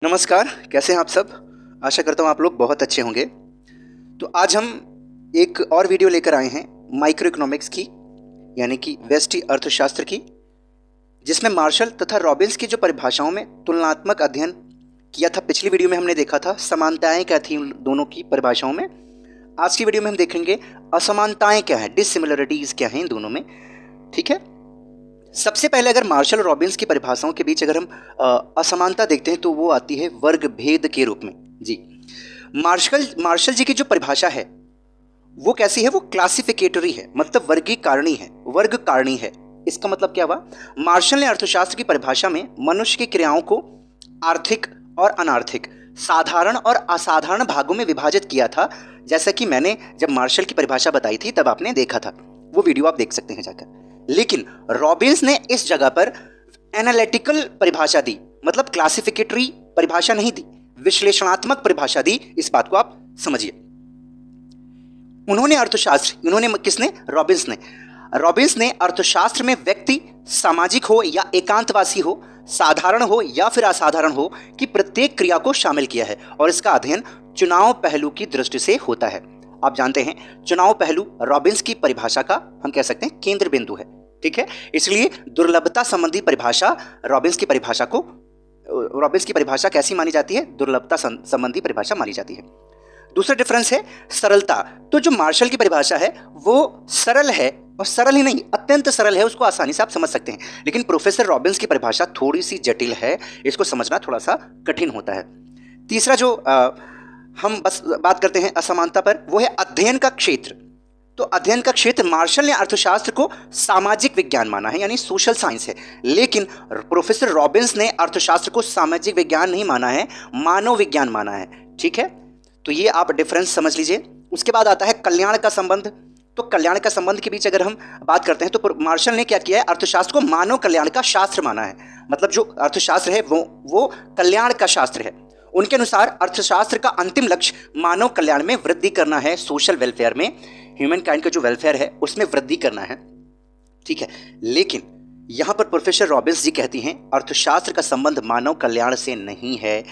नमस्कार, कैसे हैं आप सब। आशा करता हूँ आप लोग बहुत अच्छे होंगे। तो आज हम एक और वीडियो लेकर आए हैं माइक्रो इकोनॉमिक्स की, यानी कि व्यष्टि अर्थशास्त्र की, जिसमें मार्शल तथा रॉबिन्स की जो परिभाषाओं में तुलनात्मक अध्ययन किया था। पिछली वीडियो में हमने देखा था समानताएं क्या थी उन दोनों की परिभाषाओं में। आज की वीडियो में हम देखेंगे असमानताएं क्या है, डिससिमिलरिटीज क्या है इन दोनों में। ठीक है, सबसे पहले अगर मार्शल और रॉबिन्स की परिभाषाओं के बीच अगर हम असमानता देखते हैं तो वो आती है वर्ग भेद के रूप में। जी, मार्शल जी की जो परिभाषा है वो कैसी है, वो क्लासिफिकेटरी है, मतलब वर्गीकरणी है, वर्ग कारणी है। इसका मतलब क्या हुआ, मार्शल ने अर्थशास्त्र की परिभाषा में मनुष्य की क्रियाओं को आर्थिक और अनार्थिक, साधारण और असाधारण भागों में विभाजित किया था। जैसा कि मैंने जब मार्शल की परिभाषा बताई थी तब आपने देखा था, वो वीडियो आप देख सकते हैं जाकर। लेकिन रॉबिन्स ने इस जगह पर एनालिटिकल परिभाषा दी, मतलब क्लासिफिकेटरी परिभाषा नहीं दी, विश्लेषणात्मक परिभाषा दी। इस बात को आप समझिए। किसने, रॉबिन्स ने अर्थशास्त्र में व्यक्ति सामाजिक हो या एकांतवासी हो, साधारण हो या फिर असाधारण हो, कि प्रत्येक क्रिया को शामिल किया है और इसका अध्ययन चुनाव पहलू की दृष्टि से होता है। आप जानते हैं चुनाव पहलू रॉबिन्स की परिभाषा का हम कह सकते हैं केंद्र बिंदु है। ठीक है, इसलिए दुर्लभता संबंधी परिभाषा रॉबिन्स की परिभाषा कैसी मानी जाती है, दुर्लभता संबंधी परिभाषा मानी जाती है। दूसरा डिफरेंस है सरलता। तो जो मार्शल की परिभाषा है वो सरल है, और सरल ही नहीं अत्यंत सरल है, उसको आसानी से आप समझ सकते हैं। लेकिन प्रोफेसर रॉबिन्स की परिभाषा थोड़ी सी जटिल है, इसको समझना थोड़ा सा कठिन होता है। तीसरा जो हम बस बात करते हैं असमानता पर, वो है अध्ययन का क्षेत्र। तो अध्ययन का क्षेत्र, मार्शल ने अर्थशास्त्र को सामाजिक विज्ञान माना है, यानी सोशल साइंस है, लेकिन प्रोफेसर रॉबिन्स ने अर्थशास्त्र को सामाजिक विज्ञान नहीं माना है, मानव विज्ञान माना है। ठीक है, तो ये आप डिफरेंस समझ लीजिए। उसके बाद आता है कल्याण का संबंध। तो कल्याण का संबंध के बीच अगर हम बात करते हैं तो मार्शल ने क्या किया है, अर्थशास्त्र को मानव कल्याण का शास्त्र माना है, मतलब जो अर्थशास्त्र है वो कल्याण का शास्त्र है। उनके अनुसार अर्थशास्त्र का अंतिम लक्ष्य मानव कल्याण में वृद्धि करना है, सोशल वेलफेयर में, ह्यूमन काइंड का जो वेलफेयर है उसमें वृद्धि करना है। ठीक है, लेकिन यहां पर प्रोफेसर रॉबिन्स जी कहती हैं अर्थशास्त्र का संबंध मानव कल्याण से नहीं है,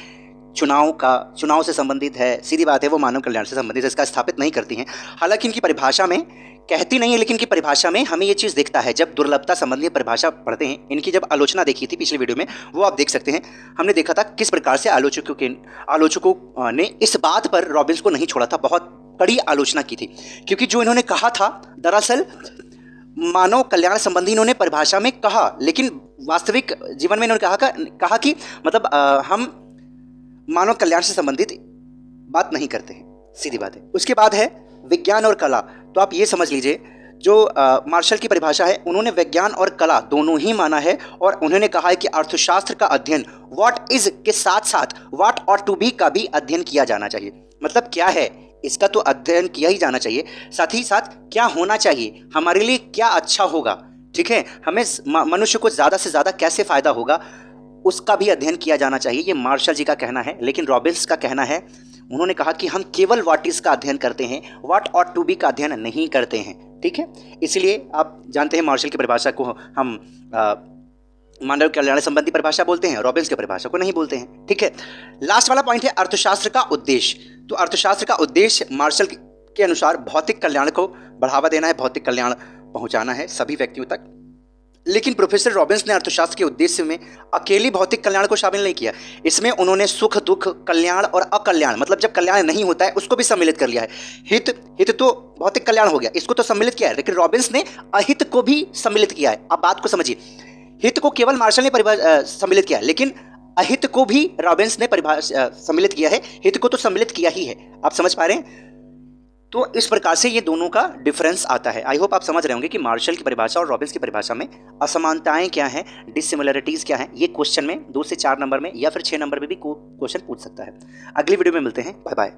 चुनाव से संबंधित है। सीधी बात है, वो मानव कल्याण से संबंधित है, इसका स्थापित नहीं करती हैं। हालांकि इनकी परिभाषा में कहती नहीं है, लेकिन इनकी परिभाषा में हमें ये चीज़ दिखता है। जब दुर्लभता संबंधी परिभाषा पढ़ते हैं, इनकी जब आलोचना देखी थी पिछले वीडियो में, वो आप देख सकते हैं। हमने देखा था किस प्रकार से आलोचकों ने इस बात पर रॉबिन्स को नहीं छोड़ा था, बहुत कड़ी आलोचना की थी। क्योंकि जो इन्होंने कहा था, दरअसल मानव कल्याण संबंधी इन्होंने परिभाषा में कहा, लेकिन वास्तविक जीवन में इन्होंने कहा कि मतलब हम मानव कल्याण से संबंधित बात नहीं करते हैं, सीधी बात है। उसके बाद है विज्ञान और कला। तो आप ये समझ लीजिए, जो मार्शल की परिभाषा है उन्होंने विज्ञान और कला दोनों ही माना है, और उन्होंने कहा है कि अर्थशास्त्र का अध्ययन व्हाट इज के साथ साथ व्हाट ऑट टू बी का भी अध्ययन किया जाना चाहिए। मतलब क्या है, इसका तो अध्ययन किया ही जाना चाहिए, साथ ही साथ क्या होना चाहिए, हमारे लिए क्या अच्छा होगा। ठीक है, हमें मनुष्य को ज़्यादा से ज़्यादा कैसे फ़ायदा होगा, उसका भी अध्ययन किया जाना चाहिए। ये मार्शल जी का कहना है। लेकिन रॉबिन्स का कहना है, उन्होंने कहा कि हम केवल व्हाट इज का अध्ययन करते हैं, व्हाट ऑट टू बी का अध्ययन नहीं करते हैं। ठीक है, इसलिए आप जानते हैं मार्शल की परिभाषा को हम मानव कल्याण संबंधी परिभाषा बोलते हैं, रॉबिन्स की परिभाषा को नहीं बोलते हैं। ठीक है, लास्ट वाला पॉइंट है अर्थशास्त्र का उद्देश्य। तो अर्थशास्त्र का उद्देश्य मार्शल के अनुसार भौतिक कल्याण को बढ़ावा देना है, भौतिक कल्याण पहुंचाना है सभी व्यक्तियों तक। लेकिन प्रोफेसर रॉबिन्स ने अर्थशास्त्र के उद्देश्य में अकेली भौतिक कल्याण को शामिल नहीं किया, इसमें उन्होंने सुख दुख, कल्याण और अकल्याण, मतलब जब कल्याण नहीं होता है उसको भी सम्मिलित कर लिया है। हित तो भौतिक कल्याण हो गया, इसको तो सम्मिलित किया है, लेकिन रॉबिन्स ने अहित को भी सम्मिलित किया है। आप बात को समझिए, हित को केवल मार्शल ने सम्मिलित किया, लेकिन अहित को भी रॉबिन्स ने सम्मिलित किया है, हित को तो सम्मिलित किया ही है। आप समझ पा रहे हैं? तो इस प्रकार से ये दोनों का डिफरेंस आता है। आई होप आप समझ रहे होंगे कि मार्शल की परिभाषा और रॉबिन्स की परिभाषा में असमानताएं क्या हैं, डिससिमिलरिटीज क्या हैं। ये क्वेश्चन में 2 से 4 नंबर में या फिर 6 नंबर में भी क्वेश्चन पूछ सकता है। अगली वीडियो में मिलते हैं, बाय बाय।